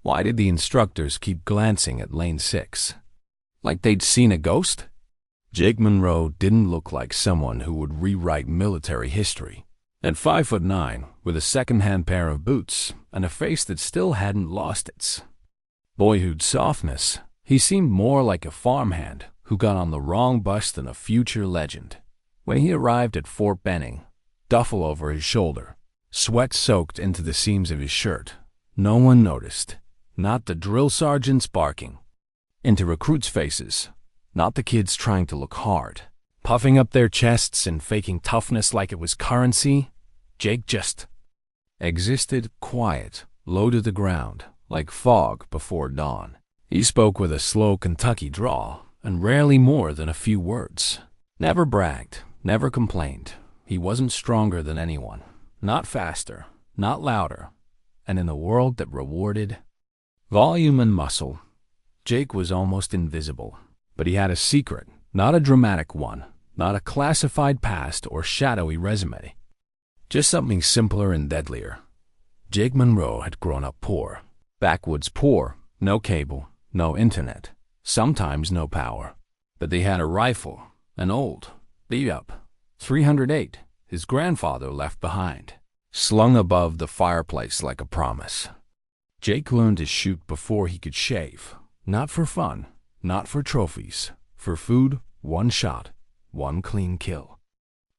Why did the instructors keep glancing at lane 6? Like they'd seen a ghost? Jake Monroe didn't look like someone who would rewrite military history. At 5'9", with a secondhand pair of boots and a face that still hadn't lost its boyhood softness, he seemed more like a farmhand who got on the wrong bus than a future legend. When he arrived at Fort Benning, duffel over his shoulder, sweat soaked into the seams of his shirt, no one noticed. Not the drill sergeants barking into recruits' faces, not the kids trying to look hard, puffing up their chests and faking toughness like it was currency. Jake just existed, quiet, low to the ground, like fog before dawn. He spoke with a slow Kentucky drawl, and rarely more than a few words. Never bragged, never complained. He wasn't stronger than anyone, not faster, not louder, and in a world that rewarded volume and muscle, Jake was almost invisible. But he had a secret, not a dramatic one, not a classified past or shadowy resume. Just something simpler and deadlier. Jake Monroe had grown up poor. Backwoods poor, no cable, no internet, sometimes no power. But they had a rifle, an old, beat-up 308 his grandfather left behind, slung above the fireplace like a promise. Jake learned to shoot before he could shave, not for fun, not for trophies, for food, one shot, one clean kill.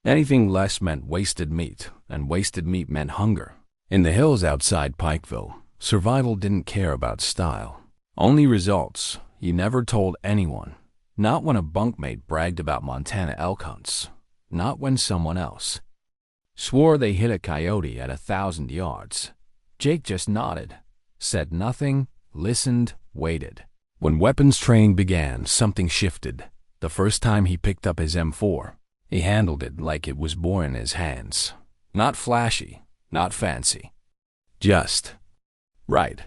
Anything less meant wasted meat, and wasted meat meant hunger. In the hills outside Pikeville, survival didn't care about style, only results. He never told anyone, not when a bunkmate bragged about Montana elk hunts, not when someone else swore they hit a coyote at 1,000 yards. Jake just nodded, said nothing, listened, waited. When weapons training began, something shifted. The first time he picked up his M4, he handled it like it was born in his hands. Not flashy, not fancy. Just right.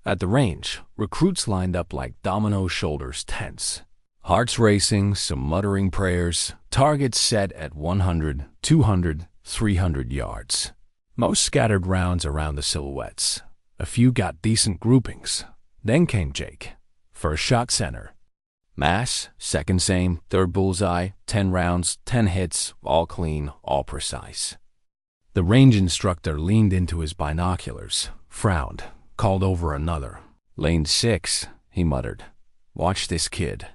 At the range, recruits lined up like domino shoulders tense. Hearts racing, some muttering prayers, targets set at 100, 200, 300 yards. Most scattered rounds around the silhouettes. A few got decent groupings. Then came Jake. First shot center. Mass, second same, third bullseye, 10 rounds, 10 hits, all clean, all precise. The range instructor leaned into his binoculars, frowned, called over another. Lane 6, he muttered. Watch this kid.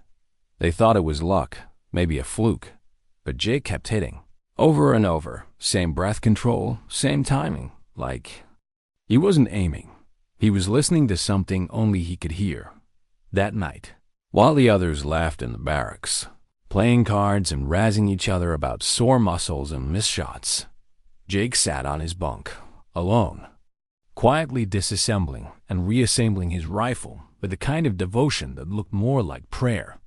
They thought it was luck, maybe a fluke, but Jake kept hitting. Over and over, same breath control, same timing, like he wasn't aiming. He was listening to something only he could hear. That night, while the others laughed in the barracks, playing cards and razzing each other about sore muscles and missed shots, Jake sat on his bunk, alone, quietly disassembling and reassembling his rifle with a kind of devotion that looked more like prayer.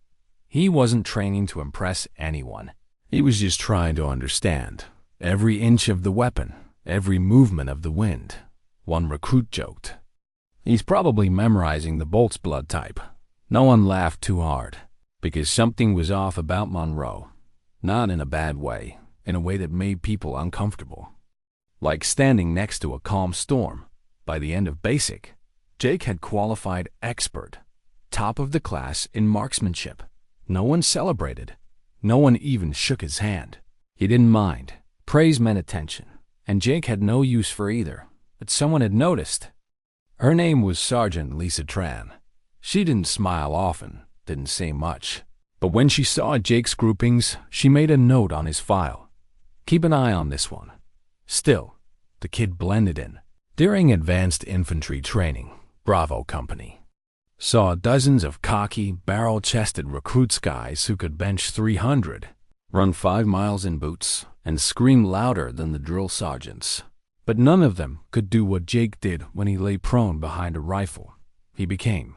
He wasn't training to impress anyone. He was just trying to understand every inch of the weapon, every movement of the wind. One recruit joked, "He's probably memorizing the bolt's blood type." No one laughed too hard, because something was off about Monroe. Not in a bad way, in a way that made people uncomfortable. Like standing next to a calm storm. By the end of basic, Jake had qualified expert, top of the class in marksmanship. No one celebrated. No one even shook his hand. He didn't mind. Praise meant attention, and Jake had no use for either, but someone had noticed. Her name was Sergeant Lisa Tran. She didn't smile often, didn't say much, but when she saw Jake's groupings, she made a note on his file. Keep an eye on this one. Still, the kid blended in. During advanced infantry training, Bravo Company saw dozens of cocky, barrel-chested recruits guys who could bench 300, run 5 miles in boots, and scream louder than the drill sergeants. But none of them could do what Jake did when he lay prone behind a rifle. He became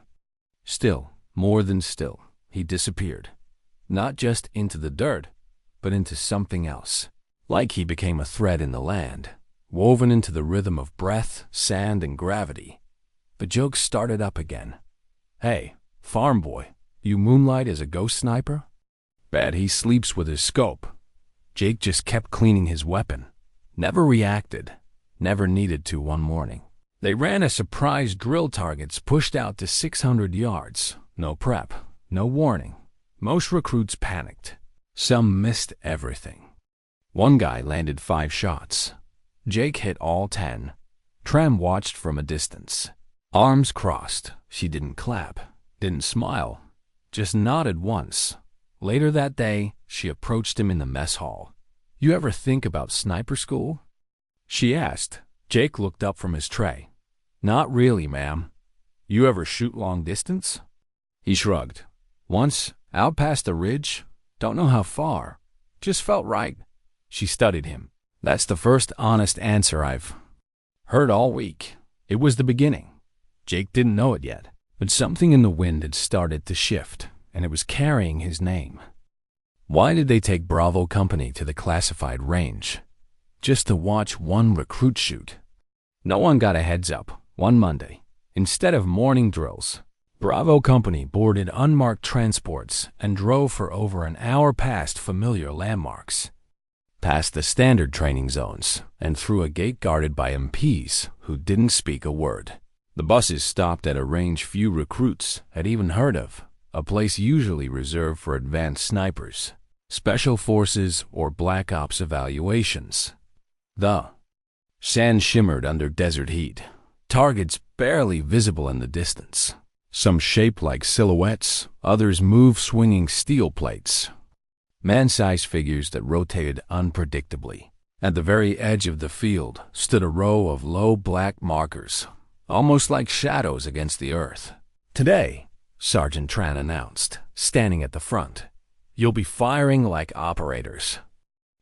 still, more than still. He disappeared. Not just into the dirt, but into something else. Like he became a thread in the land, woven into the rhythm of breath, sand, and gravity. The joke started up again. "Hey, farm boy, you moonlight as a ghost sniper?" "Bet he sleeps with his scope." Jake just kept cleaning his weapon. Never reacted. Never needed to one morning. They ran a surprise drill targets pushed out to 600 yards. No prep, no warning. Most recruits panicked. Some missed everything. One guy landed 5 shots. Jake hit all 10. Tram watched from a distance. Arms crossed. She didn't clap, didn't smile, just nodded once. Later that day, she approached him in the mess hall. "You ever think about sniper school?" she asked. Jake looked up from his tray. "Not really, ma'am." "You ever shoot long distance?" He shrugged. "Once, out past the ridge. Don't know how far. Just felt right." She studied him. "That's the first honest answer I've heard all week." It was the beginning. Jake didn't know it yet, but something in the wind had started to shift, and it was carrying his name. Why did they take Bravo Company to the classified range? Just to watch one recruit shoot. No one got a heads up. One Monday, instead of morning drills, Bravo Company boarded unmarked transports and drove for over an hour past familiar landmarks, past the standard training zones, and through a gate guarded by MPs who didn't speak a word. The buses stopped at a range few recruits had even heard of, a place usually reserved for advanced snipers, special forces, or black ops evaluations. The sand shimmered under desert heat. Targets barely visible in the distance. Some shaped like silhouettes, others moved swinging steel plates. Man-sized figures that rotated unpredictably. At the very edge of the field stood a row of low black markers, almost like shadows against the earth. "Today," Sergeant Tran announced, standing at the front, "you'll be firing like operators.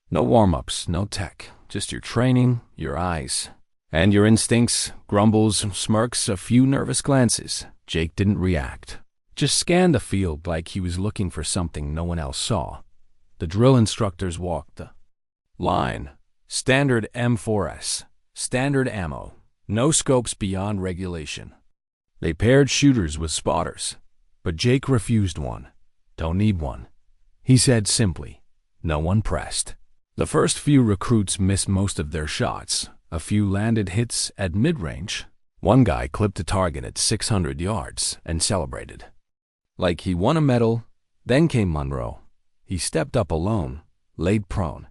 No warm-ups, no tech, just your training, your eyes, and your instincts." Grumbles, smirks, a few nervous glances. Jake didn't react. Just scanned the field like he was looking for something no one else saw. The drill instructors walked the line. Standard M4S. Standard ammo. No scopes beyond regulation. They paired shooters with spotters. But Jake refused one. "Don't need one," he said simply. No one pressed. The first few recruits missed most of their shots. A few landed hits at mid-range. One guy clipped a target at 600 yards and celebrated like he won a medal. Then came Monroe. He stepped up alone, laid prone,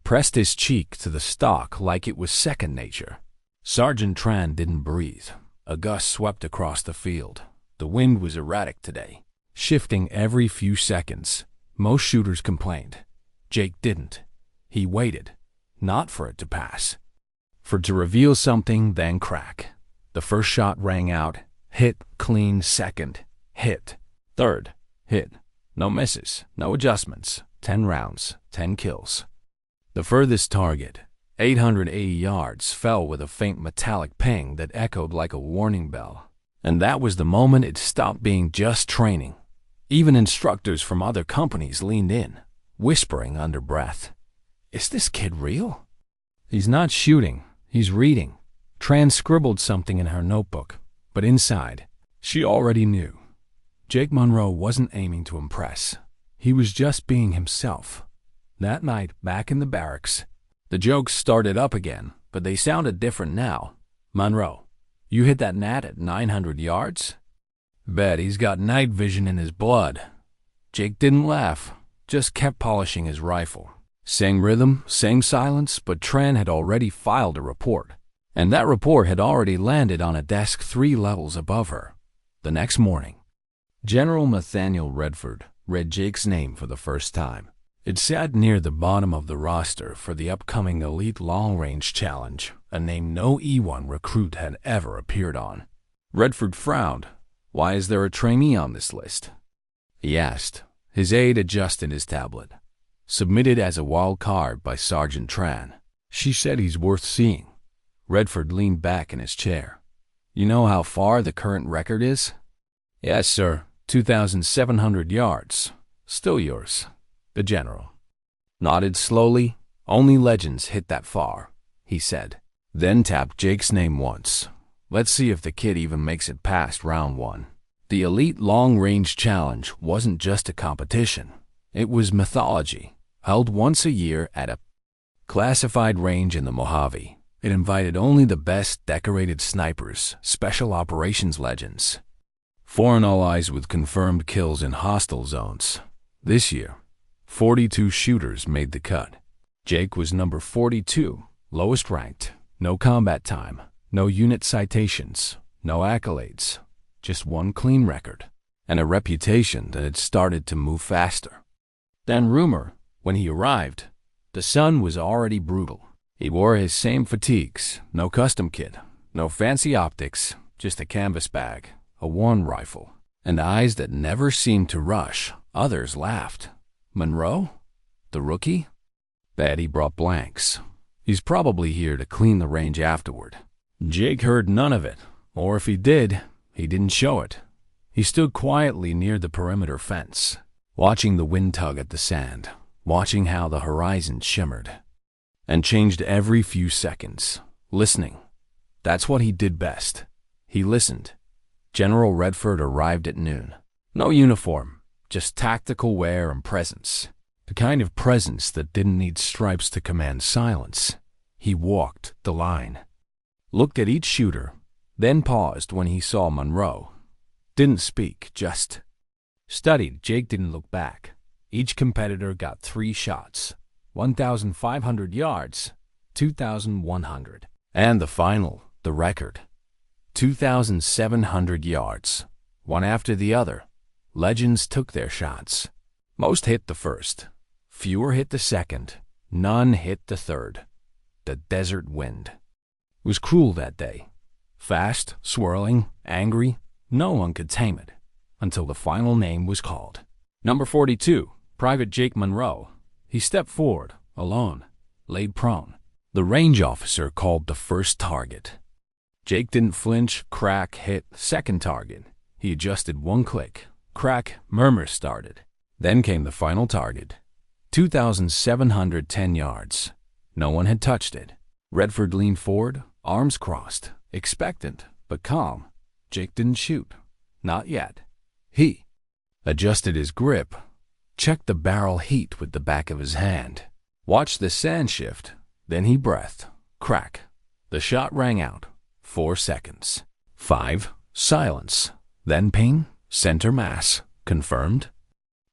pressed his cheek to the stock like it was second nature. Sergeant Tran didn't breathe. A gust swept across the field. The wind was erratic today, shifting every few seconds. Most shooters complained. Jake didn't. He waited, not for it to pass, for it to reveal something, then crack. The first shot rang out, hit, clean. Second, hit. Third, hit. No misses, no adjustments. 10 rounds, 10 kills. The furthest target, 880 yards, fell with a faint metallic ping that echoed like a warning bell. And that was the moment it stopped being just training. Even instructors from other companies leaned in, whispering under breath, "Is this kid real?" "He's not shooting, he's reading." Tran scribbled something in her notebook, but inside, she already knew. Jake Monroe wasn't aiming to impress. He was just being himself. That night, back in the barracks, the jokes started up again, but they sounded different now. "Monroe, you hit that gnat at 900 yards? Bet he's got night vision in his blood." Jake didn't laugh, just kept polishing his rifle. Same rhythm, same silence, but Tran had already filed a report. And that report had already landed on a desk 3 levels above her. The next morning, General Nathaniel Redford read Jake's name for the first time. It sat near the bottom of the roster for the upcoming Elite Long Range Challenge, a name no E1 recruit had ever appeared on. Redford frowned. "Why is there a trainee on this list?" he asked. His aide adjusted his tablet. "Submitted as a wild card by Sergeant Tran. She said he's worth seeing." Redford leaned back in his chair. "You know how far the current record is?" "Yes, sir. 2,700 yards. Still yours." The general nodded slowly. "Only legends hit that far," he said. Then tapped Jake's name once. "Let's see if the kid even makes it past round 1. The Elite Long Range Challenge wasn't just a competition. It was mythology, held once a year at a classified range in the Mojave. It invited only the best decorated snipers, special operations legends, foreign allies with confirmed kills in hostile zones. This year, 42 shooters made the cut. Jake was number 42, lowest ranked. No combat time, no unit citations, no accolades, just one clean record, and a reputation that had started to move faster. Then rumor, when he arrived, the sun was already brutal. He wore his same fatigues, no custom kit, no fancy optics, just a canvas bag, a worn rifle, and eyes that never seemed to rush. Others laughed. Monroe? The rookie? Bet he brought blanks. He's probably here to clean the range afterward. Jake heard none of it, or if he did, he didn't show it. He stood quietly near the perimeter fence, watching the wind tug at the sand, watching how the horizon shimmered and changed every few seconds, listening. That's what he did best. He listened. General Redford arrived at noon. No uniform, just tactical wear and presence. The kind of presence that didn't need stripes to command silence. He walked the line, looked at each shooter, then paused when he saw Monroe. Didn't speak, just studied. Jake didn't look back. Each competitor got 3 shots, 1,500 yards, 2,100. And the final, the record, 2,700 yards, one after the other. Legends took their shots. Most hit the first, fewer hit the second, none hit the third. The desert wind. It was cruel that day. Fast, swirling, angry, no one could tame it, until the final name was called. Number 42, Private Jake Monroe. He stepped forward, alone, laid prone. The range officer called the first target. Jake didn't flinch, crack, hit, second target. He adjusted one click. Crack, murmurs started. Then came the final target. 2,710 yards. No one had touched it. Redford leaned forward, arms crossed, expectant, but calm. Jake didn't shoot. Not yet. He adjusted his grip, checked the barrel heat with the back of his hand, watched the sand shift, then he breathed. Crack. The shot rang out. 4 seconds. 5. Silence. Then ping. Center mass. Confirmed.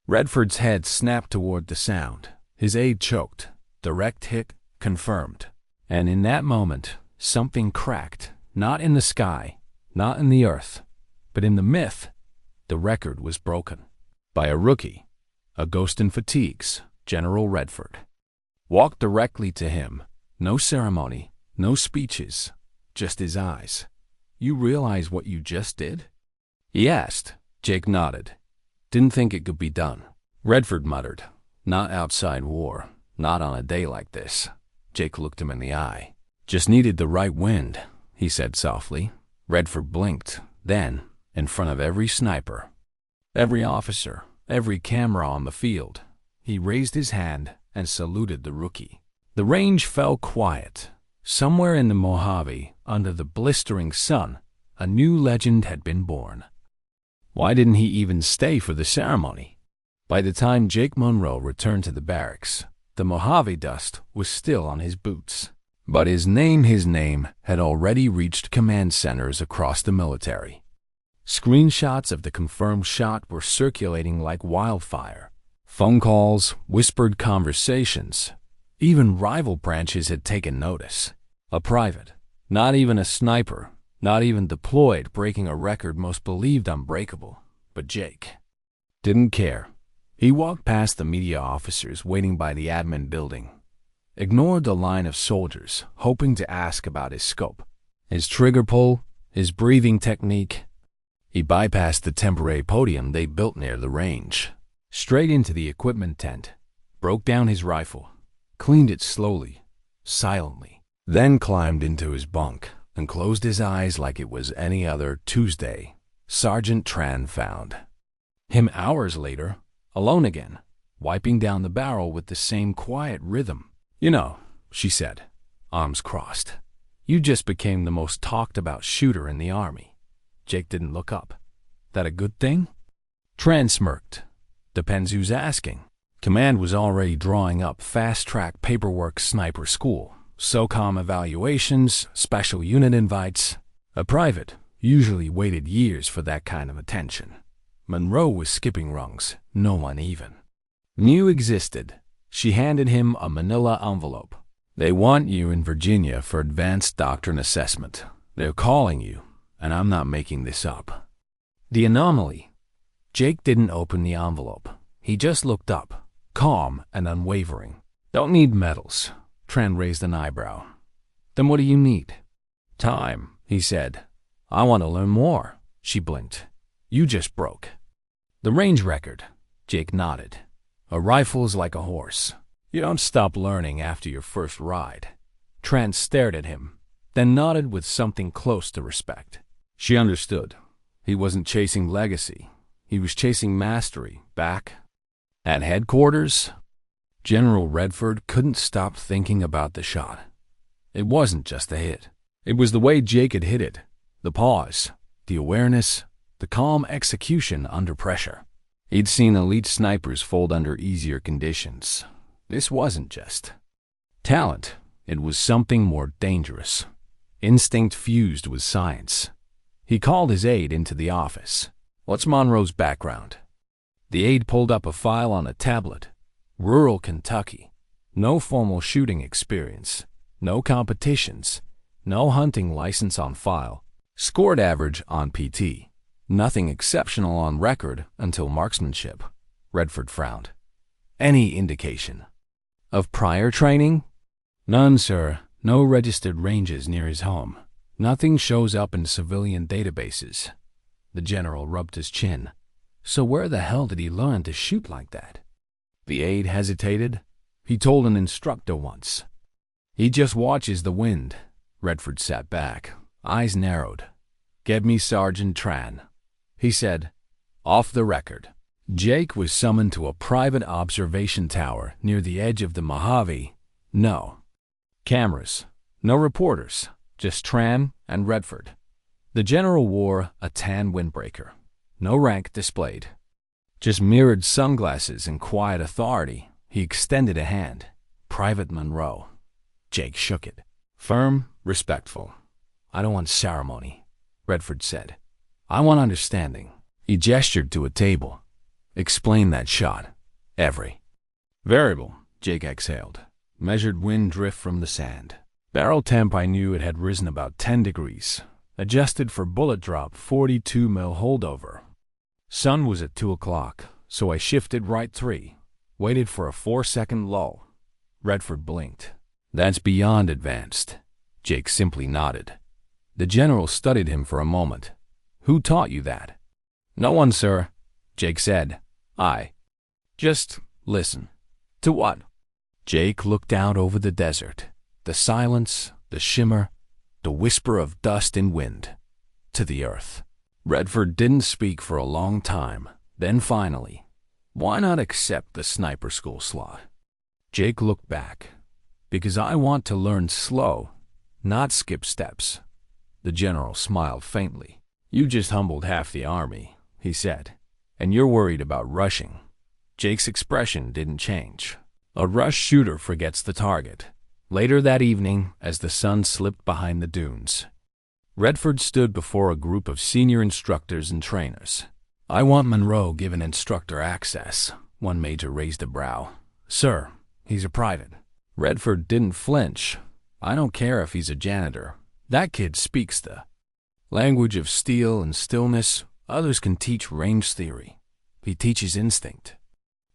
Redford's head snapped toward the sound. His aide choked. Direct hit. Confirmed. And in that moment, something cracked. Not in the sky, not in the earth, but in the myth. The record was broken. By a rookie. A ghost in fatigues. General Redford. Walked directly to him. No ceremony, no speeches, just his eyes. You realize what you just did? He asked. Jake nodded. Didn't think it could be done. Redford muttered. Not outside war. Not on a day like this. Jake looked him in the eye. Just needed the right wind, he said softly. Redford blinked. Then, in front of every sniper, every officer, every camera on the field, he raised his hand and saluted the rookie. The range fell quiet. Somewhere in the Mojave, under the blistering sun, a new legend had been born. Why didn't he even stay for the ceremony? By the time Jake Monroe returned to the barracks, the Mojave dust was still on his boots. But his name had already reached command centers across the military. Screenshots of the confirmed shot were circulating like wildfire. Phone calls, whispered conversations. Even rival branches had taken notice. A private, not even a sniper, not even deployed, breaking a record most believed unbreakable. But Jake didn't care. He walked past the media officers waiting by the admin building, ignored the line of soldiers, hoping to ask about his scope, his trigger pull, his breathing technique. He bypassed the temporary podium they built near the range, straight into the equipment tent, broke down his rifle, cleaned it slowly, silently, then climbed into his bunk and closed his eyes like it was any other Tuesday. Sergeant Tran found him hours later, alone again, wiping down the barrel with the same quiet rhythm. You know, she said, arms crossed, you just became the most talked about shooter in the Army. Jake didn't look up. That a good thing? Tran smirked. Depends who's asking. Command was already drawing up fast-track paperwork sniper school. SOCOM evaluations, special unit invites. A private usually waited years for that kind of attention. Monroe was skipping rungs, no one even knew existed. She handed him a manila envelope. They want you in Virginia for advanced doctrine assessment. They're calling you, and I'm not making this up. The anomaly. Jake didn't open the envelope. He just looked up, calm and unwavering. Don't need medals. Tran raised an eyebrow. Then what do you need? Time, he said. I want to learn more. She blinked. You just broke the range record. Jake nodded. A rifle's like a horse. You don't stop learning after your first ride. Tran stared at him, then nodded with something close to respect. She understood. He wasn't chasing legacy. He was chasing mastery. Back at headquarters, General Redford couldn't stop thinking about the shot. It wasn't just a hit. It was the way Jake had hit it. The pause, the awareness, the calm execution under pressure. He'd seen elite snipers fold under easier conditions. This wasn't just talent. It was something more dangerous. Instinct fused with science. He called his aide into the office. What's Monroe's background? The aide pulled up a file on a tablet. Rural Kentucky. No formal shooting experience. No competitions. No hunting license on file. Scored average on PT. Nothing exceptional on record until marksmanship. Redford frowned. Any indication of prior training? None, sir. No registered ranges near his home. Nothing shows up in civilian databases. The general rubbed his chin. So where the hell did he learn to shoot like that? The aide hesitated. He told an instructor once. He just watches the wind. Redford sat back, eyes narrowed. Get me Sergeant Tran, he said. Off the record. Jake was summoned to a private observation tower near the edge of the Mojave. No cameras, no reporters, just Tran and Redford. The general wore a tan windbreaker. No rank displayed. Just mirrored sunglasses and quiet authority. He extended a hand. Private Monroe. Jake shook it. Firm, respectful. I don't want ceremony, Redford said. I want understanding. He gestured to a table. Explain that shot. Every variable, Jake exhaled. Measured wind drift from the sand. Barrel temp, I knew it had risen about 10 degrees. Adjusted for bullet drop, 42 mil holdover. Sun was at 2 o'clock, so I shifted right 3. Waited for a 4-second lull. Redford blinked. That's beyond advanced. Jake simply nodded. The general studied him for a moment. Who taught you that? No one, sir, Jake said. I just listen. To what? Jake looked out over the desert. The silence, the shimmer, the whisper of dust and wind. To the earth. Redford didn't speak for a long time. Then finally, why not accept the sniper school slot? Jake looked back. Because I want to learn slow, not skip steps. The general smiled faintly. You just humbled half the army, he said, and you're worried about rushing. Jake's expression didn't change. A rush shooter forgets the target. Later that evening, as the sun slipped behind the dunes, Redford stood before a group of senior instructors and trainers. I want Monroe given instructor access. One major raised a brow. Sir, he's a private. Redford didn't flinch. I don't care if he's a janitor. That kid speaks the language of steel and stillness. Others can teach range theory. He teaches instinct.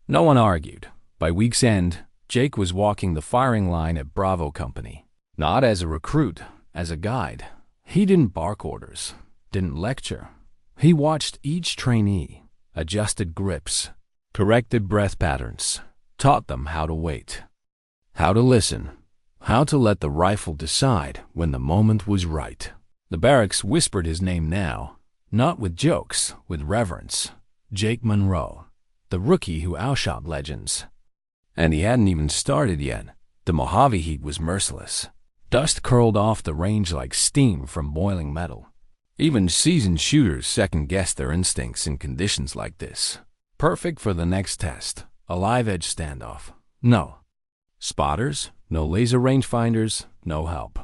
No one argued. By week's end, Jake was walking the firing line at Bravo Company. Not as a recruit, as a guide. He didn't bark orders, didn't lecture. He watched each trainee, adjusted grips, corrected breath patterns, taught them how to wait, how to listen, how to let the rifle decide when the moment was right. The barracks whispered his name now, not with jokes, with reverence. Jake Monroe, the rookie who outshot legends. And he hadn't even started yet. The Mojave heat was merciless. Dust curled off the range like steam from boiling metal. Even seasoned shooters second-guessed their instincts in conditions like this. Perfect for the next test, a live-edge standoff. No. Spotters? No laser rangefinders, no help.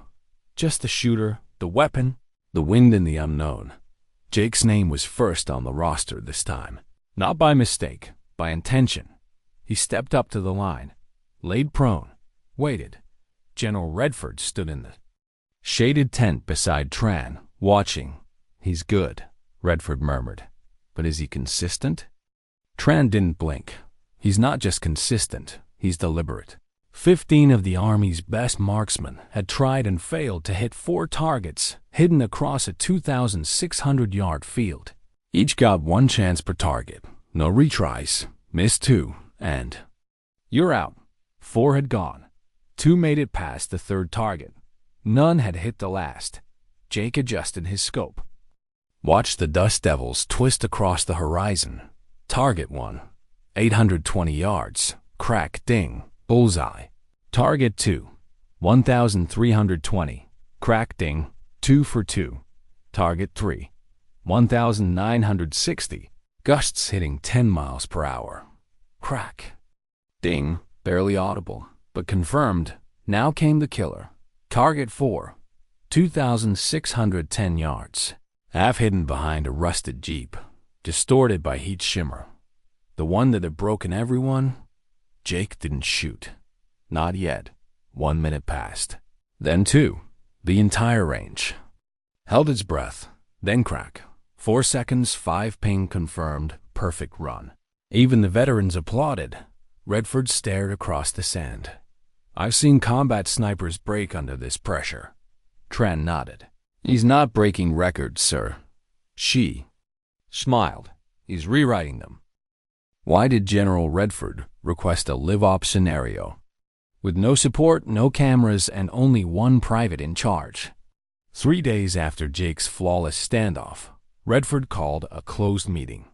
Just the shooter, the weapon, the wind and the unknown. Jake's name was first on the roster this time. Not by mistake, by intention. He stepped up to the line, laid prone, waited. General Redford stood in the shaded tent beside Tran, watching. "He's good," Redford murmured. "But is he consistent?" Tran didn't blink. "He's not just consistent, he's deliberate." 15 of the Army's best marksmen had tried and failed to hit 4 targets hidden across a 2,600-yard field. Each got 1 chance per target. No retries, missed 2, and "You're out." 4 had gone. 2 made it past the 3rd target. None had hit the last. Jake adjusted his scope. Watched the dust devils twist across the horizon. Target 1, 820 yards. Crack, ding, bullseye. Target 2, 1,320. Crack, ding, 2 for 2. Target 3, 1,960. Gusts hitting 10 miles per hour. Crack. Ding, barely audible, but confirmed. Now came the killer. Target 4, 2,610 yards. Half hidden behind a rusted Jeep, distorted by heat shimmer. The one that had broken everyone? Jake didn't shoot. Not yet. 1 minute passed. Then 2. The entire range. Held its breath. Then crack. 4 seconds, 5 ping confirmed. Perfect run. Even the veterans applauded. Redford stared across the sand. "I've seen combat snipers break under this pressure." Tran nodded. "He's not breaking records, sir." She smiled. "He's rewriting them." Why did General Redford request a live-op scenario? With no support, no cameras, and only 1 private in charge. 3 days after Jake's flawless standoff, Redford called a closed meeting.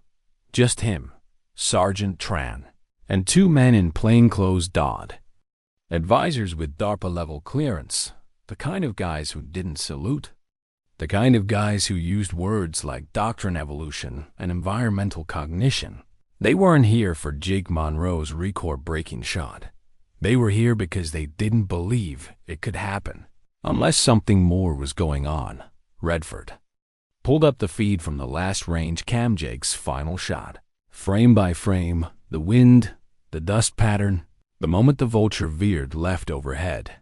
Just him, Sergeant Tran, and 2 men in plainclothes Dodd. Advisors with DARPA-level clearance, the kind of guys who didn't salute. The kind of guys who used words like doctrine evolution and environmental cognition. They weren't here for Jake Monroe's record-breaking shot. They were here because they didn't believe it could happen, unless something more was going on. Redford pulled up the feed from the last range cam. Jake's final shot. Frame by frame, the wind, the dust pattern. The moment the vulture veered left overhead,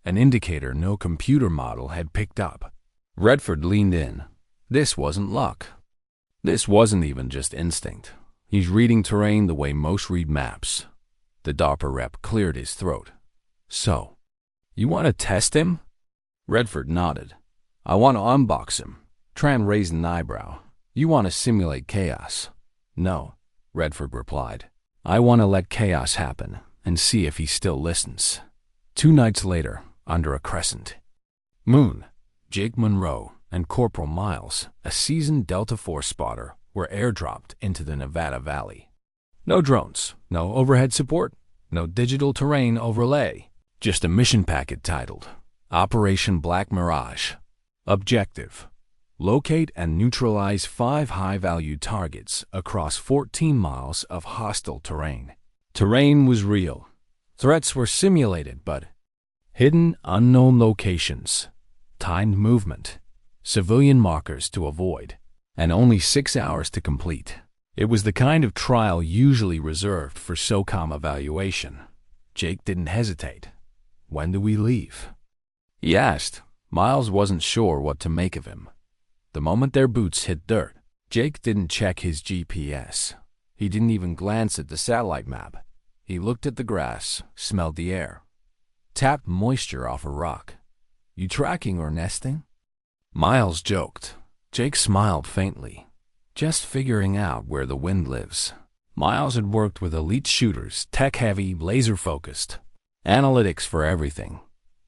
an indicator no computer model had picked up. Redford leaned in. This wasn't luck. This wasn't even just instinct. He's reading terrain the way most read maps. The DARPA rep cleared his throat. "So, you want to test him?" Redford nodded. "I want to unbox him." Tran raised an eyebrow. "You want to simulate chaos?" "No," Redford replied. "I want to let chaos happen and see if he still listens." 2 nights later, under a crescent moon, Jake Monroe and Corporal Miles, a seasoned Delta Force spotter, were airdropped into the Nevada Valley. No drones, no overhead support, no digital terrain overlay, just a mission packet titled Operation Black Mirage. Objective: locate and neutralize 5 high-value targets across 14 miles of hostile terrain. Terrain was real. Threats were simulated, but hidden, unknown locations, timed movement, civilian markers to avoid, and only 6 hours to complete. It was the kind of trial usually reserved for SOCOM evaluation. Jake didn't hesitate. "When do we leave?" he asked. Miles wasn't sure what to make of him. The moment their boots hit dirt, Jake didn't check his GPS. He didn't even glance at the satellite map. He looked at the grass, smelled the air, tapped moisture off a rock. "You tracking or nesting?" Miles joked. Jake smiled faintly. "Just figuring out where the wind lives." Miles had worked with elite shooters, tech-heavy, laser-focused. Analytics for everything.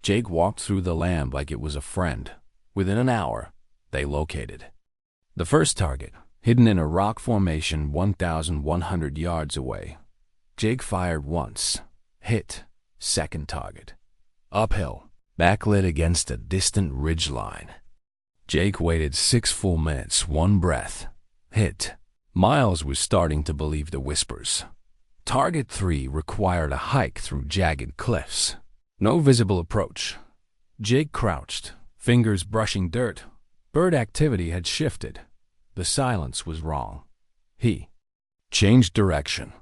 Jake walked through the land like it was a friend. Within an hour, they located the first target, hidden in a rock formation 1,100 yards away. Jake fired once. Hit. Second target. Uphill. Backlit against a distant ridgeline. Jake waited 6 full minutes, 1 breath. Hit. Miles was starting to believe the whispers. Target 3 required a hike through jagged cliffs. No visible approach. Jake crouched, fingers brushing dirt. Bird activity had shifted. The silence was wrong. He changed direction,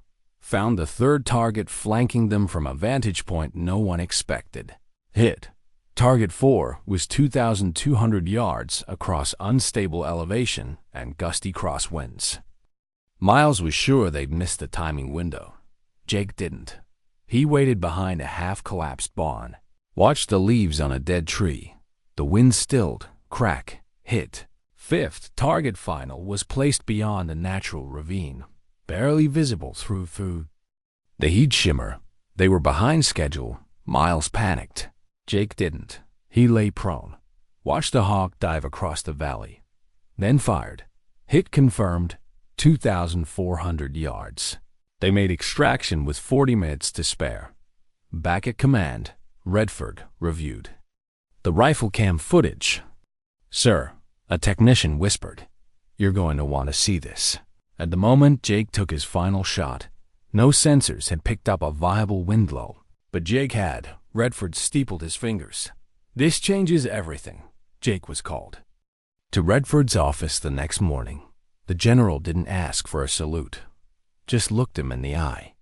found the third target flanking them from a vantage point no one expected. Hit. Target 4 was 2,200 yards across unstable elevation and gusty crosswinds. Miles was sure they'd missed the timing window. Jake didn't. He waited behind a half-collapsed barn, watched the leaves on a dead tree. The wind stilled, crack, hit. Fifth target final was placed beyond a natural ravine, barely visible through the heat shimmer. They were behind schedule. Miles panicked. Jake didn't. He lay prone, watched the hawk dive across the valley, then fired. Hit confirmed, 2,400 yards. They made extraction with 40 minutes to spare. Back at command, Redford reviewed the rifle cam footage. "Sir," a technician whispered, "you're going to want to see this." At the moment Jake took his final shot, no sensors had picked up a viable wind lull, but Jake had. Redford steepled his fingers. "This changes everything," Jake was called to Redford's office the next morning. The general didn't ask for a salute, just looked him in the eye.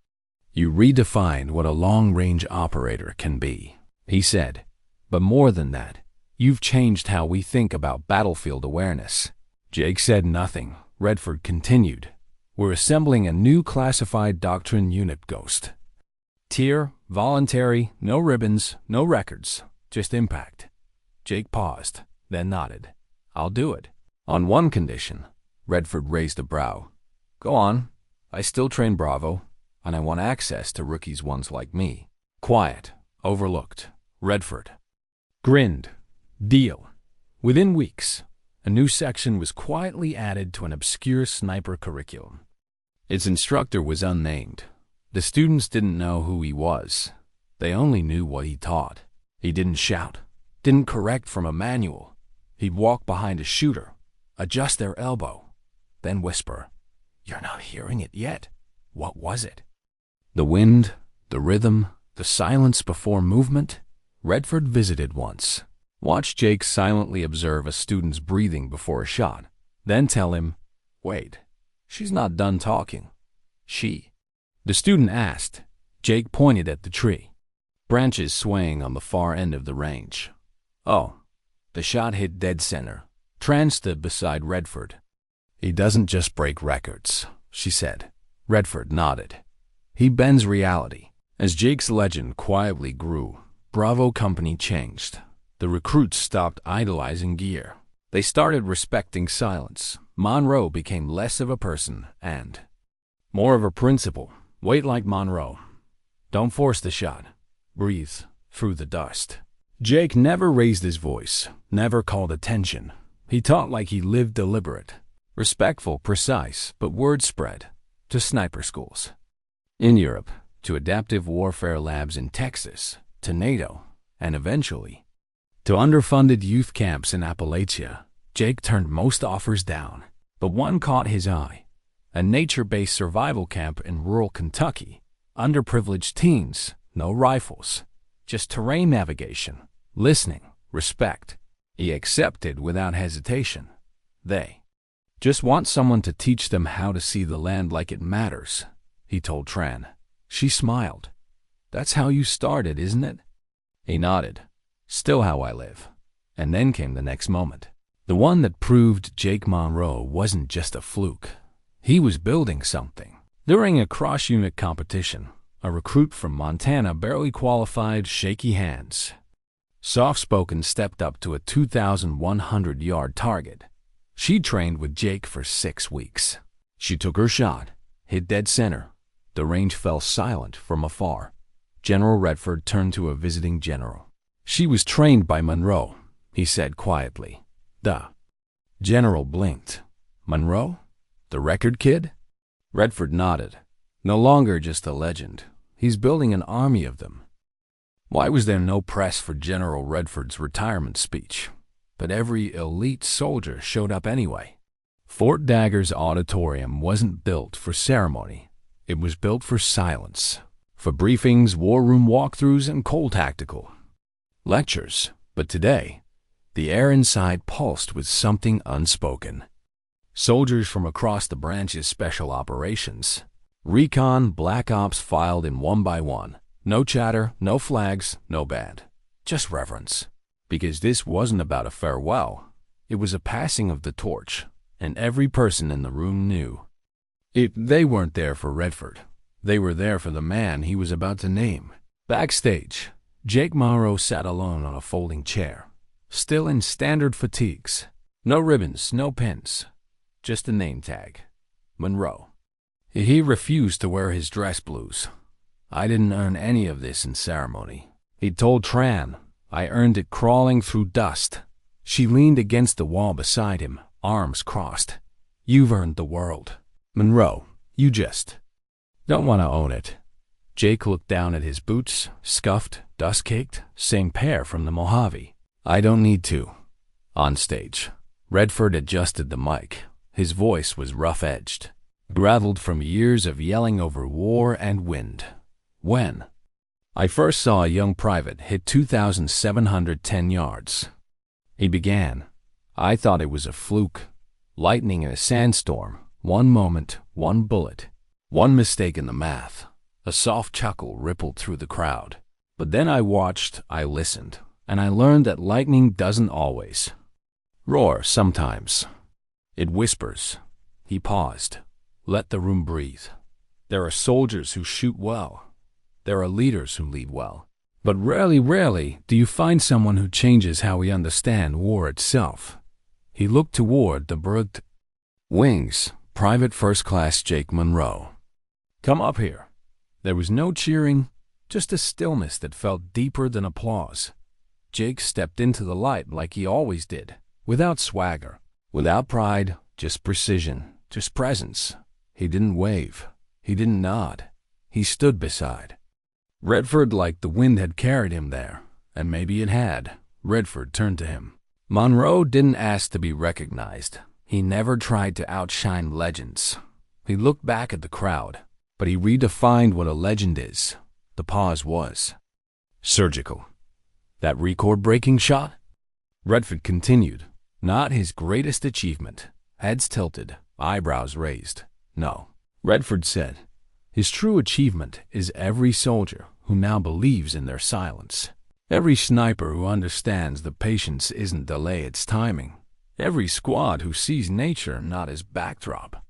"You redefined what a long-range operator can be," he said. "But more than that, you've changed how we think about battlefield awareness." Jake said nothing. Redford continued, "We're assembling a new classified doctrine unit, Ghost. Tier, voluntary, no ribbons, no records, just impact." Jake paused, then nodded. "I'll do it. On one condition." Redford raised a brow. "Go on. I still train Bravo, and I want access to rookies ones like me." Quiet, overlooked. Redford grinned. "Deal." Within weeks, a new section was quietly added to an obscure sniper curriculum. Its instructor was unnamed. The students didn't know who he was. They only knew what he taught. He didn't shout, didn't correct from a manual. He'd walk behind a shooter, adjust their elbow, then whisper, "You're not hearing it yet. What was it?" The wind, the rhythm, the silence before movement. Redford visited once. Watched Jake silently observe a student's breathing before a shot, then tell him, "Wait, she's not done talking. She." The student asked. Jake pointed at the tree, branches swaying on the far end of the range. "Oh." The shot hit dead center. Tran stood beside Redford. "He doesn't just break records," she said. Redford nodded. "He bends reality." As Jake's legend quietly grew, Bravo Company changed. The recruits stopped idolizing gear. They started respecting silence. Monroe became less of a person and more of a principle. Wait like Monroe. Don't force the shot. Breathe through the dust. Jake never raised his voice, never called attention. He taught like he lived deliberate, respectful, precise, but word spread to sniper schools in Europe, to adaptive warfare labs in Texas, to NATO, and eventually to underfunded youth camps in Appalachia. Jake turned most offers down, but one caught his eye. A nature-based survival camp in rural Kentucky. Underprivileged teens, no rifles, just terrain navigation, listening, respect. He accepted without hesitation. They just want someone to teach them how to see the land like it matters, he told Tran. She smiled. "That's how you started, isn't it?" He nodded. "Still how I live." And then came the next moment. The one that proved Jake Monroe wasn't just a fluke. He was building something. During a cross-unit competition, a recruit from Montana barely qualified, shaky hands. Soft-spoken stepped up to a 2,100-yard target. She trained with Jake for 6 weeks. She took her shot, hit dead center. The range fell silent from afar. General Redford turned to a visiting general. "She was trained by Monroe," he said quietly. The general blinked. "Monroe? The record kid?" Redford nodded. "No longer just a legend. He's building an army of them." Why was there no press for General Redford's retirement speech? But every elite soldier showed up anyway. Fort Dagger's auditorium wasn't built for ceremony. It was built for silence. for briefings, war room walkthroughs, and cold tactical lectures. But today, the air inside pulsed with something unspoken. Soldiers from across the branch's special operations, recon, black ops filed in one by one. No chatter, no flags, no band. Just reverence. Because this wasn't about a farewell. It was a passing of the torch, and every person in the room knew. They weren't there for Redford. They were there for the man he was about to name. Backstage, Jake Monroe sat alone on a folding chair, still in standard fatigues. No ribbons, no pins, just a name tag. Monroe. He refused to wear his dress blues. I didn't earn any of this in ceremony. He told Tran, I earned it crawling through dust. She leaned against the wall beside him, arms crossed. You've earned the world. Monroe, you just don't want to own it. Jake looked down at his boots, scuffed, dust-caked, same pair from the Mojave. I don't need to. On stage, Redford adjusted the mic. His voice was rough-edged, graveled from years of yelling over war and wind. When I first saw a young private hit 2,710 yards, he began. I thought it was a fluke. Lightning in a sandstorm. One moment, one bullet. One mistake in the math. A soft chuckle rippled through the crowd. But then I watched, I listened, and I learned that lightning doesn't always roar sometimes. It whispers. He paused. Let the room breathe. There are soldiers who shoot well. There are leaders who lead well. But rarely do you find someone who changes how we understand war itself. He looked toward the bird wings, Private First Class Jake Monroe. Come up here. There was no cheering, just a stillness that felt deeper than applause. Jake stepped into the light like he always did, without swagger, without pride, just precision, just presence. He didn't wave. He didn't nod. He stood beside. Redford, like the wind, had carried him there, and maybe it had. Redford turned to him. Monroe didn't ask to be recognized. He never tried to outshine legends. He looked back at the crowd, but he redefined what a legend is. The pause was surgical. That record-breaking shot? Redford continued. Not his greatest achievement. Heads tilted, eyebrows raised. No. Redford said, his true achievement is every soldier who now believes in their silence. Every sniper who understands the patience isn't delay, it's timing. Every squad who sees nature not as backdrop,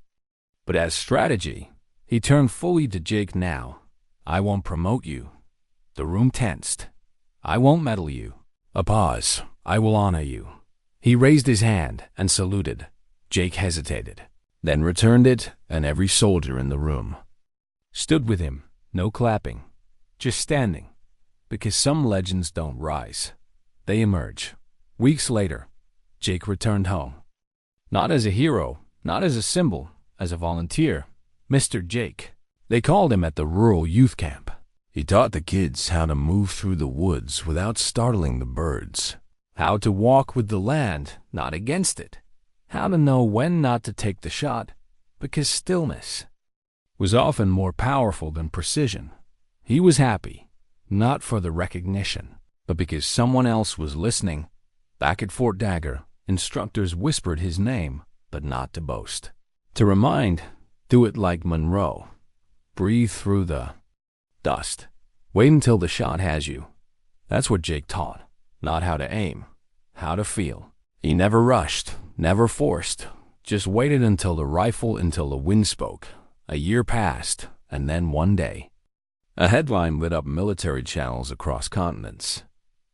but as strategy. He turned fully to Jake now. I won't promote you. The room tensed. I won't medal you. A pause. I will honor you. He raised his hand and saluted. Jake hesitated, then returned it, and every soldier in the room stood with him, no clapping, just standing, because some legends don't rise. They emerge. Weeks later, Jake returned home. Not as a hero, not as a symbol, as a volunteer. Mr. Jake. They called him at the rural youth camp. He taught the kids how to move through the woods without startling the birds, how to walk with the land, not against it, how to know when not to take the shot, because stillness was often more powerful than precision. He was happy, not for the recognition, but because someone else was listening. Back at Fort Dagger, instructors whispered his name, but not to boast. To remind, do it like Monroe. Breathe through the dust. Wait until the shot has you. That's what Jake taught. Not how to aim, how to feel. He never rushed, never forced, just waited until the wind spoke. A year passed, and then one day, a headline lit up military channels across continents.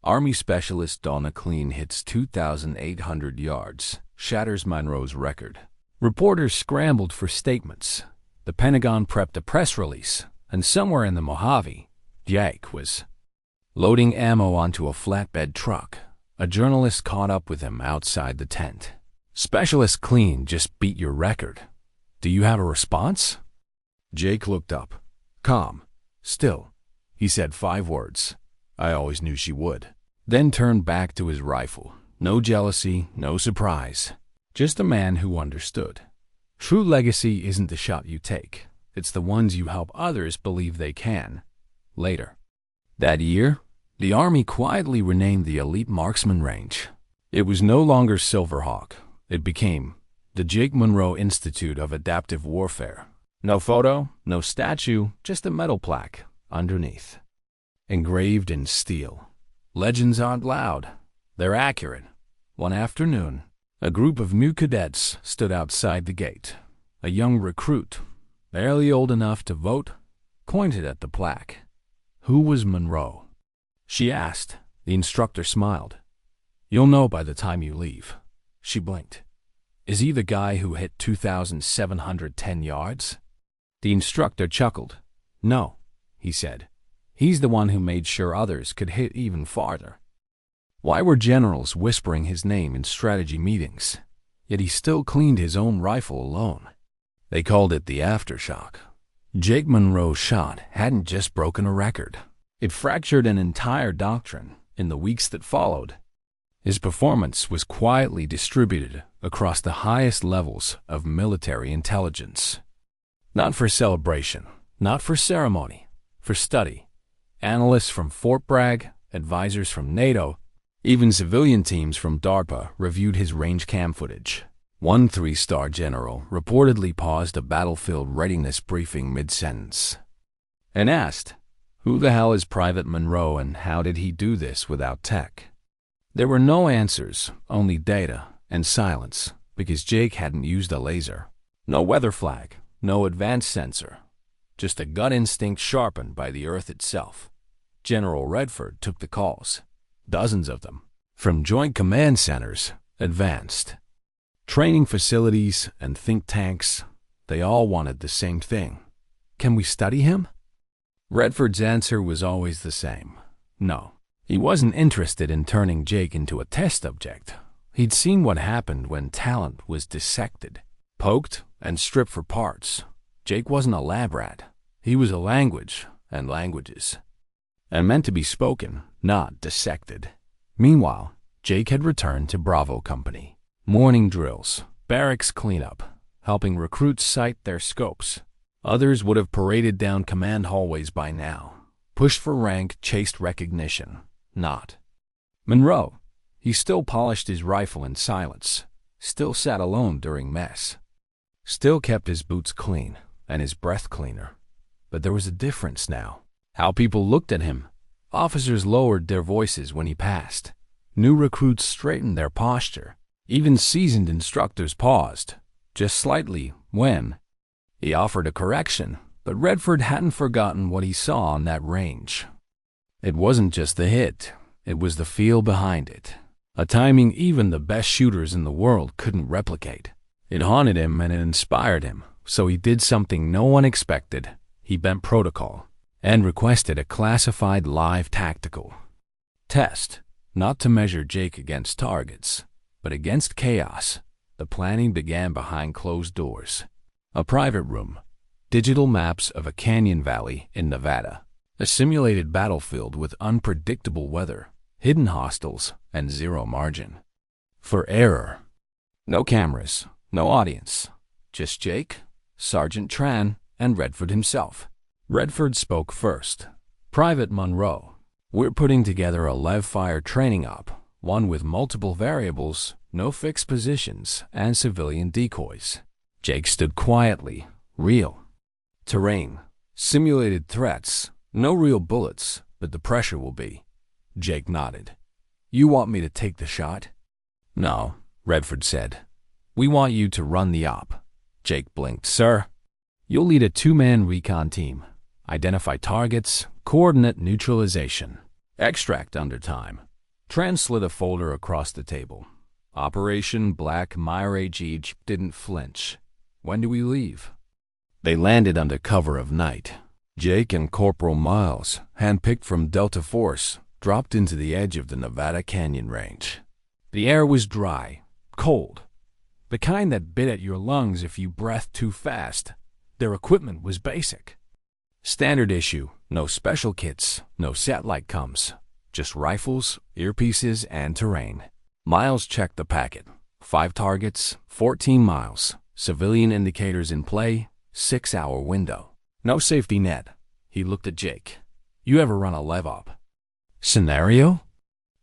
Army Specialist Donna Clean hits 2,800 yards, shatters Monroe's record. Reporters scrambled for statements. The Pentagon prepped a press release, and somewhere in the Mojave, Jake was loading ammo onto a flatbed truck. A journalist caught up with him outside the tent. Specialist Clean just beat your record. Do you have a response? Jake looked up. Calm. Still. He said 5 words. I always knew she would. Then turned back to his rifle. No jealousy, no surprise. Just a man who understood. True legacy isn't the shot you take. It's the ones you help others believe they can. later. That year, the Army quietly renamed the elite marksman range. It was no longer Silverhawk. It became the Jake Monroe Institute of Adaptive Warfare. No photo, no statue, just a metal plaque underneath. Engraved in steel. Legends aren't loud. They're accurate. One afternoon, a group of new cadets stood outside the gate. A young recruit, barely old enough to vote, pointed at the plaque. Who was Monroe? She asked. The instructor smiled. You'll know by the time you leave. She blinked. Is he the guy who hit 2,710 yards? The instructor chuckled. No, he said. He's the one who made sure others could hit even farther. Why were generals whispering his name in strategy meetings? Yet he still cleaned his own rifle alone. They called it the aftershock. Jake Monroe's shot hadn't just broken a record. It fractured an entire doctrine in the weeks that followed. His performance was quietly distributed across the highest levels of military intelligence. Not for celebration, not for ceremony, for study. Analysts from Fort Bragg, advisors from NATO, even civilian teams from DARPA reviewed his range cam footage. One 3-star general reportedly paused a battlefield readiness briefing mid-sentence and asked, "Who the hell is Private Monroe and how did he do this without tech?" There were no answers, only data and silence, because Jake hadn't used a laser. No weather flag, no advanced sensor, just a gut instinct sharpened by the earth itself. General Redford took the calls, dozens of them, from joint command centers, advanced training facilities, and think tanks. They all wanted the same thing. Can we study him? Redford's answer was always the same. No. He wasn't interested in turning Jake into a test object. He'd seen what happened when talent was dissected, poked, and stripped for parts. Jake wasn't a lab rat. He was a language, and languages, and meant to be spoken, not dissected. Meanwhile, Jake had returned to Bravo Company. Morning drills, barracks cleanup, helping recruits sight their scopes. Others would have paraded down command hallways by now, pushed for rank, chased recognition. Not Monroe. He still polished his rifle in silence, still sat alone during mess, still kept his boots clean and his breath cleaner. But there was a difference now. How people looked at him. Officers lowered their voices when he passed. New recruits straightened their posture. Even seasoned instructors paused, just slightly, when he offered a correction. But Redford hadn't forgotten what he saw on that range. It wasn't just the hit, it was the feel behind it. A timing even the best shooters in the world couldn't replicate. It haunted him and it inspired him, so he did something no one expected. He bent protocol and requested a classified live tactical test, not to measure Jake against targets, but against chaos. The planning began behind closed doors. A private room. Digital maps of a canyon valley in Nevada. A simulated battlefield with unpredictable weather, hidden hostiles, and zero margin for error. No cameras, no audience. Just Jake, Sergeant Tran, and Redford himself. Redford spoke first. Private Monroe, we're putting together a live-fire training op. One with multiple variables, no fixed positions, and civilian decoys. Jake stood quietly, real. Terrain, simulated threats, no real bullets, but the pressure will be. Jake nodded. You want me to take the shot? No, Redford said. We want you to run the op. Jake blinked. Sir, you'll lead a 2-man recon team. Identify targets, coordinate neutralization. Extract under time. Tran slid a folder across the table. Operation Black Mirage didn't flinch. When do we leave? They landed under cover of night. Jake and Corporal Miles, handpicked from Delta Force, dropped into the edge of the Nevada Canyon Range. The air was dry, cold, the kind that bit at your lungs if you breathed too fast. Their equipment was basic. Standard issue, no special kits, no satellite comms. Just rifles, earpieces, and terrain. Miles checked the packet. 5 targets, 14 miles. Civilian indicators in play, 6-hour window. No safety net. He looked at Jake. You ever run a lev-up scenario?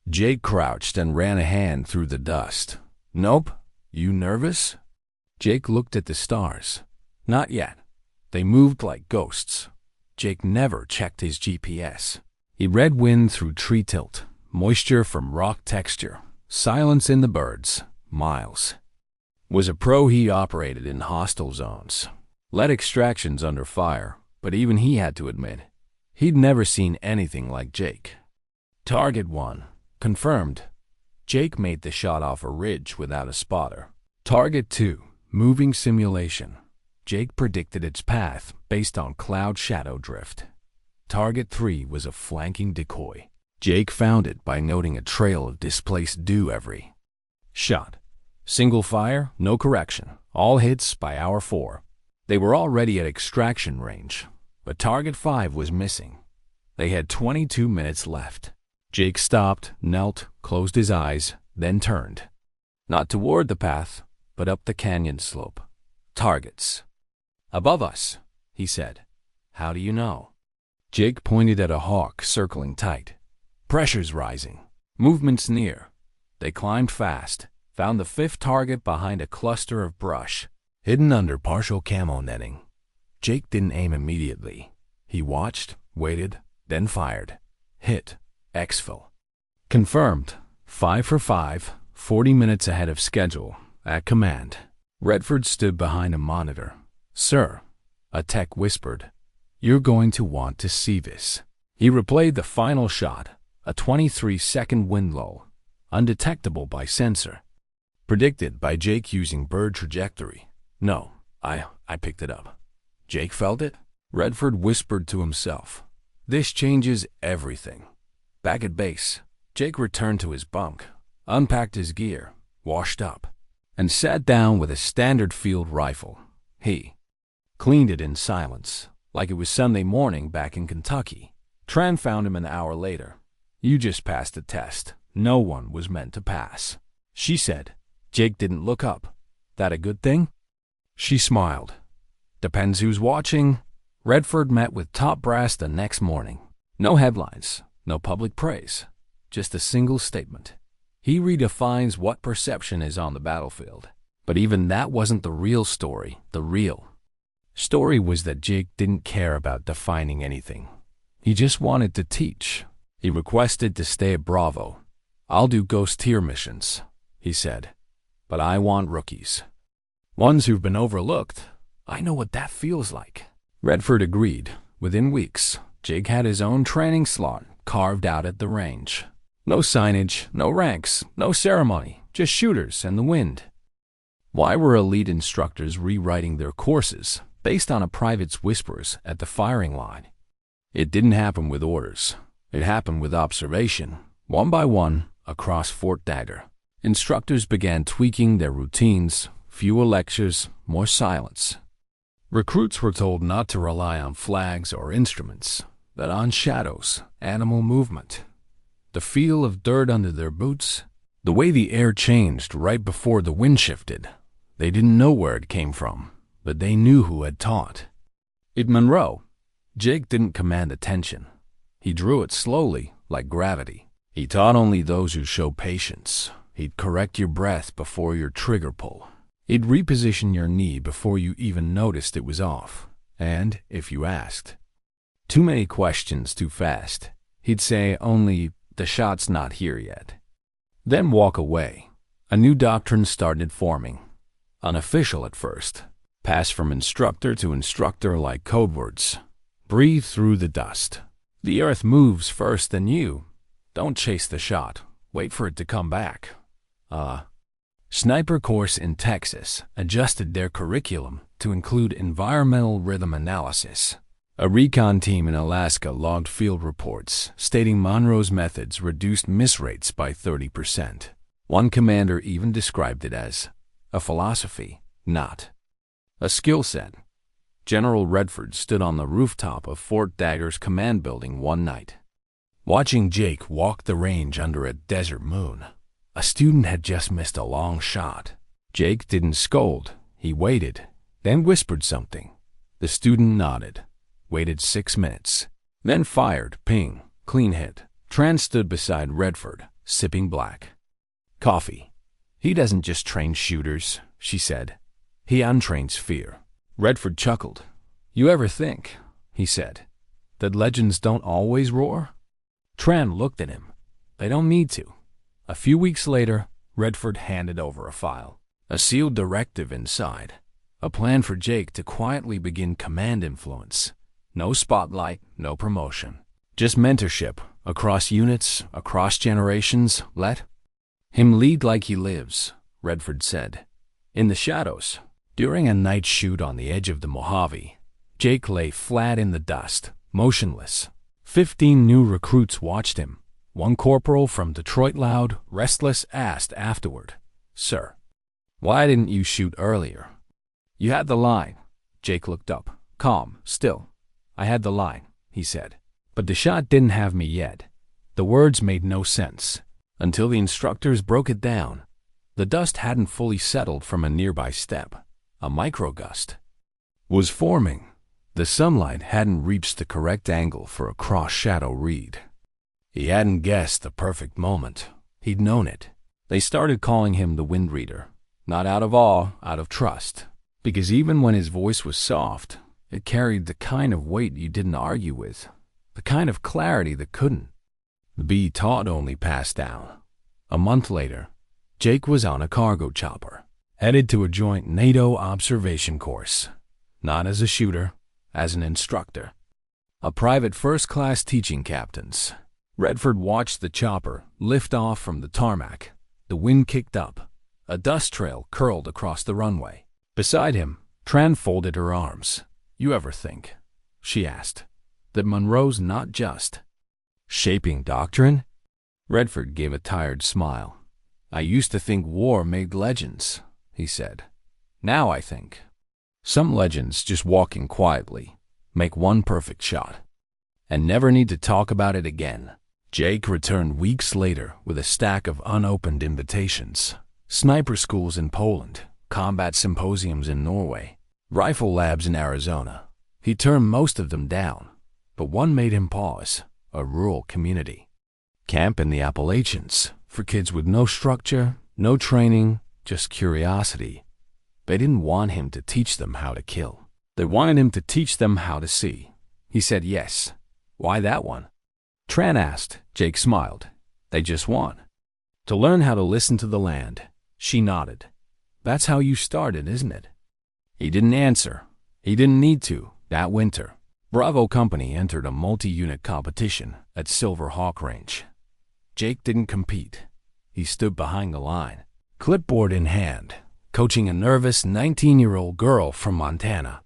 Jake crouched and ran a hand through the dust. Nope. You nervous? Jake looked at the stars. Not yet. They moved like ghosts. Jake never checked his GPS. He read wind through tree tilt, moisture from rock texture, silence in the birds, miles. Was a pro. He operated in hostile zones, led extractions under fire, but even he had to admit, he'd never seen anything like Jake. Target 1. Confirmed. Jake made the shot off a ridge without a spotter. Target 2. Moving simulation. Jake predicted its path based on cloud shadow drift. Target 3 was a flanking decoy. Jake found it by noting a trail of displaced dew every shot. Single fire, no correction. All hits by hour 4. They were already at extraction range, but target 5 was missing. They had 22 minutes left. Jake stopped, knelt, closed his eyes, then turned. Not toward the path, but up the canyon slope. Targets. Above us, he said. How do you know? Jake pointed at a hawk circling tight. Pressure's rising. Movement's near. They climbed fast, found the 5th target behind a cluster of brush, hidden under partial camo netting. Jake didn't aim immediately. He watched, waited, then fired. Hit. Exfil. Confirmed. 5 for 5, 40 minutes ahead of schedule. At command. Redford stood behind a monitor. Sir, a tech whispered, you're going to want to see this. He replayed the final shot, a 23-second wind lull, undetectable by sensor. Predicted by Jake using bird trajectory. No, I picked it up. Jake felt it? Redford whispered to himself. This changes everything. Back at base, Jake returned to his bunk, unpacked his gear, washed up, and sat down with a standard field rifle. He cleaned it in silence, like it was Sunday morning back in Kentucky. Tran found him an hour later. You just passed the test. No one was meant to pass, she said. Jake didn't look up. That a good thing? She smiled. Depends who's watching. Redford met with top brass the next morning. No headlines. No public praise, just a single statement. He redefines what perception is on the battlefield. But even that wasn't the real story. The real story was that Jake didn't care about defining anything. He just wanted to teach. He requested to stay at Bravo. I'll do ghost tier missions, he said. But I want rookies. Ones who've been overlooked. I know what that feels like. Redford agreed. Within weeks, Jake had his own training slot carved out at the range. No signage, no ranks, no ceremony, just shooters and the wind. Why were elite instructors rewriting their courses based on a private's whispers at the firing line? It didn't happen with orders. It happened with observation, one by one, across Fort Dagger. Instructors began tweaking their routines, fewer lectures, more silence. Recruits were told not to rely on flags or instruments, but on shadows, animal movement, the feel of dirt under their boots, the way the air changed right before the wind shifted. They didn't know where it came from, but they knew who had taught. At Monroe, Jake didn't command attention. He drew it slowly, like gravity. He taught only those who show patience. He'd correct your breath before your trigger pull. He'd reposition your knee before you even noticed it was off. And, if you asked too many questions too fast, he'd say only, the shot's not here yet. Then walk away. A new doctrine started forming. Unofficial at first. Passed from instructor to instructor like code words. Breathe through the dust. The earth moves first than you. Don't chase the shot. Wait for it to come back. Sniper course in Texas adjusted their curriculum to include environmental rhythm analysis. A recon team in Alaska logged field reports stating Monroe's methods reduced miss rates by 30%. One commander even described it as a philosophy, not a skill set. General Redford stood on the rooftop of Fort Dagger's command building one night, watching Jake walk the range under a desert moon. A student had just missed a long shot. Jake didn't scold. He waited, then whispered something. The student nodded, waited 6 minutes. Then fired, ping, clean hit. Tran stood beside Redford, sipping black coffee. He doesn't just train shooters, she said. He untrains fear. Redford chuckled. You ever think, he said, that legends don't always roar? Tran looked at him. They don't need to. A few weeks later, Redford handed over a file. A sealed directive inside. A plan for Jake to quietly begin command influence. No spotlight, no promotion. Just mentorship, across units, across generations. Let him lead like he lives, Redford said. In the shadows, during a night shoot on the edge of the Mojave, Jake lay flat in the dust, motionless. 15 new recruits watched him. One corporal from Detroit, loud, restless, asked afterward, Sir, why didn't you shoot earlier? You had the line. Jake looked up, calm, still. I had the line, he said. But the shot didn't have me yet. The words made no sense, until the instructors broke it down. The dust hadn't fully settled from a nearby step. A microgust was forming. The sunlight hadn't reached the correct angle for a cross-shadow read. He hadn't guessed the perfect moment. He'd known it. They started calling him the wind reader, not out of awe, out of trust. Because even when his voice was soft, it carried the kind of weight you didn't argue with, the kind of clarity that couldn't be taught, only passed down. A month later, Jake was on a cargo chopper, headed to a joint NATO observation course, not as a shooter, as an instructor. A private first-class teaching captain's. Redford watched the chopper lift off from the tarmac. The wind kicked up. A dust trail curled across the runway. Beside him, Tran folded her arms. You ever think, she asked, that Monroe's not just shaping doctrine? Redford gave a tired smile. I used to think war made legends, he said. Now I think some legends just walk in quietly, make one perfect shot, and never need to talk about it again. Jake returned weeks later with a stack of unopened invitations. Sniper schools in Poland, combat symposiums in Norway, rifle labs in Arizona. He turned most of them down, but one made him pause. A rural community camp in the Appalachians for kids with no structure, no training, just curiosity. They didn't want him to teach them how to kill. They wanted him to teach them how to see. He said yes. Why that one? Tran asked. Jake smiled. They just want to learn how to listen to the land. She nodded. That's how you started, isn't it? He didn't answer. He didn't need to. That winter, Bravo Company entered a multi-unit competition at Silver Hawk Range. Jake didn't compete. He stood behind the line, clipboard in hand, coaching a nervous 19-year-old girl from Montana.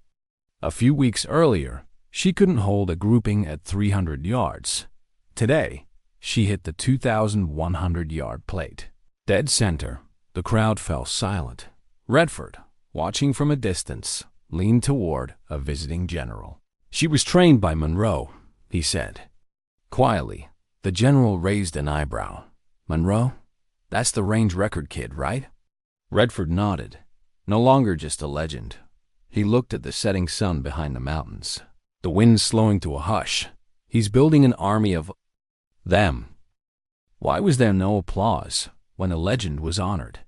A few weeks earlier, she couldn't hold a grouping at 300 yards. Today, she hit the 2,100-yard plate. Dead center, the crowd fell silent. Redford, watching from a distance, leaned toward a visiting general. She was trained by Monroe, he said. Quietly, the general raised an eyebrow. Monroe? That's the range record kid, right? Redford nodded. No longer just a legend. He looked at the setting sun behind the mountains. The wind slowing to a hush. He's building an army of them. Why was there no applause when a legend was honored?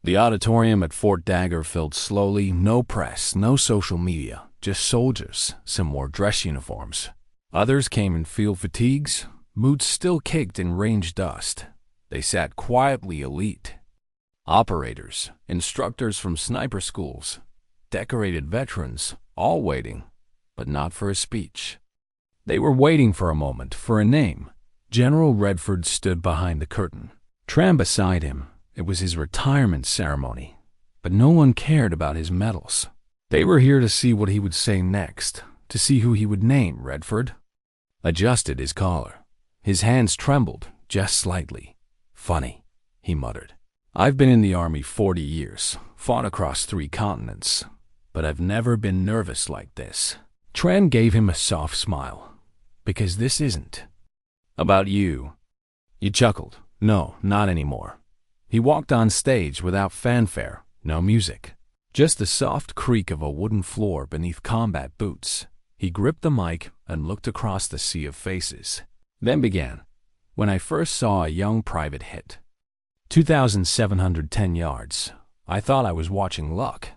The auditorium at Fort Dagger filled slowly. No press, no social media, just soldiers. Some wore dress uniforms. Others came in field fatigues, boots still caked in range dust. They sat quietly, elite. Operators, instructors from sniper schools, decorated veterans, all waiting, but not for a speech. They were waiting for a moment, for a name. General Redford stood behind the curtain. Tran beside him. It was his retirement ceremony, but no one cared about his medals. They were here to see what he would say next, to see who he would name. Redford adjusted his collar. His hands trembled, just slightly. Funny, he muttered. I've been in the Army 40 years, fought across 3 continents, but I've never been nervous like this. Tran gave him a soft smile. Because this isn't about you. He chuckled. No, not anymore. He walked on stage without fanfare, no music. Just the soft creak of a wooden floor beneath combat boots. He gripped the mic and looked across the sea of faces. Then began. When I first saw a young private hit 2,710 yards, I thought I was watching luck.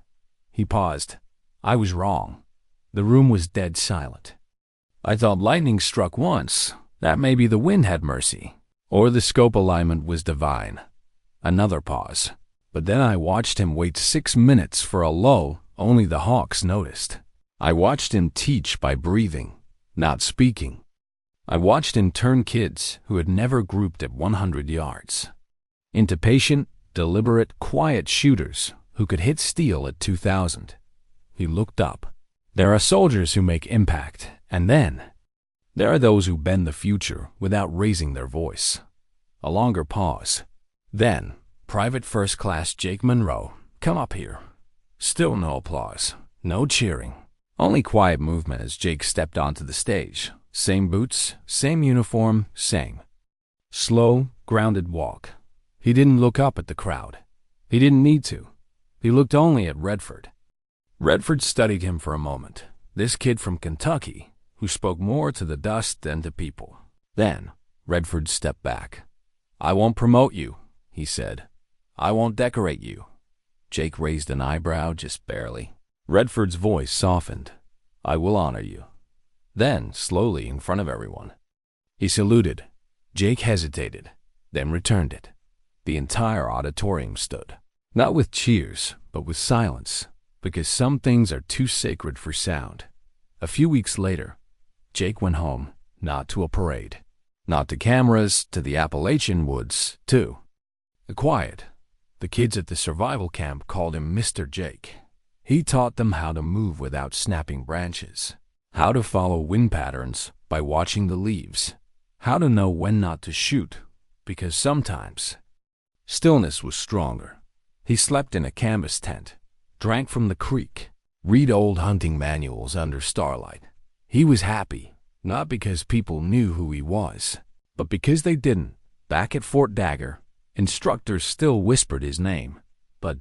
He paused. I was wrong. The room was dead silent. I thought lightning struck once. That maybe the wind had mercy. Or the scope alignment was divine. Another pause. But then I watched him wait 6 minutes for a lull only the hawks noticed. I watched him teach by breathing, not speaking. I watched him turn kids who had never grouped at 100 yards into patient, deliberate, quiet shooters who could hit steel at 2,000. He looked up. There are soldiers who make impact, and then there are those who bend the future without raising their voice. A longer pause. Then, Private First Class Jake Monroe, come up here. Still no applause, no cheering, only quiet movement as Jake stepped onto the stage. Same boots, same uniform, same slow, grounded walk. He didn't look up at the crowd. He didn't need to. He looked only at Redford. Redford studied him for a moment, this kid from Kentucky, who spoke more to the dust than to people. Then, Redford stepped back. I won't promote you, he said. I won't decorate you. Jake raised an eyebrow just barely. Redford's voice softened. I will honor you. Then, slowly, in front of everyone, he saluted. Jake hesitated, then returned it. The entire auditorium stood, not with cheers, but with silence, because some things are too sacred for sound. A few weeks later, Jake went home, not to a parade, not to cameras, to the Appalachian woods, to quiet. The kids at the survival camp called him Mr. Jake. He taught them how to move without snapping branches, how to follow wind patterns by watching the leaves, how to know when not to shoot, because sometimes stillness was stronger. He slept in a canvas tent, drank from the creek, read old hunting manuals under starlight. He was happy, not because people knew who he was, but because they didn't. Back at Fort Dagger, instructors still whispered his name, but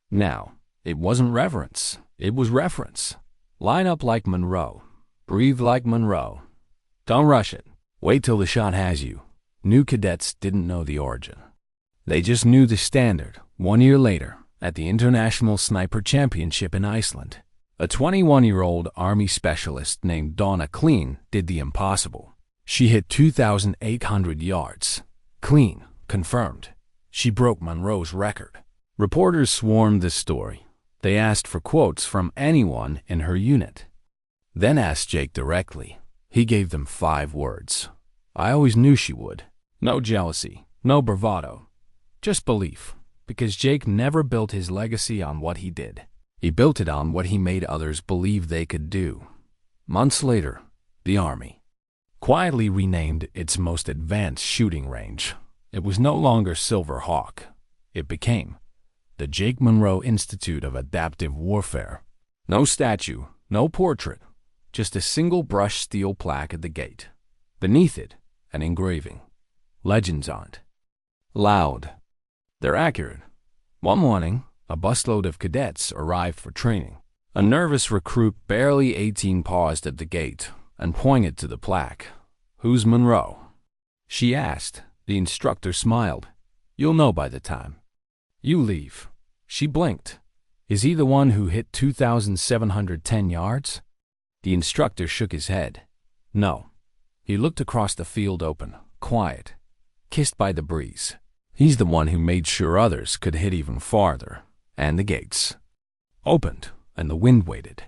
now it wasn't reverence, it was reference. Line up like Monroe, breathe like Monroe. Don't rush it, wait till the shot has you. New cadets didn't know the origin. They just knew the standard. 1 year later, at the International Sniper Championship in Iceland, a 21-year-old Army specialist named Donna Clean did the impossible. She hit 2,800 yards. Clean confirmed. She broke Monroe's record. Reporters swarmed the story. They asked for quotes from anyone in her unit. Then asked Jake directly. He gave them 5 words. I always knew she would. No jealousy, no bravado, just belief. Because Jake never built his legacy on what he did. He built it on what he made others believe they could do. Months later, the Army quietly renamed its most advanced shooting range. It was no longer Silver Hawk. It became the Jake Monroe Institute of Adaptive Warfare. No statue, no portrait, just a single brushed steel plaque at the gate. Beneath it, an engraving. Legends on it. Loud. They're accurate. One morning, a busload of cadets arrived for training. A nervous recruit, barely 18, paused at the gate and pointed to the plaque. Who's Monroe? She asked. The instructor smiled. You'll know by the time you leave. She blinked. Is he the one who hit 2,710 yards? The instructor shook his head. No. He looked across the field open, quiet, kissed by the breeze. He's the one who made sure others could hit even farther. And the gates opened, and the wind waited.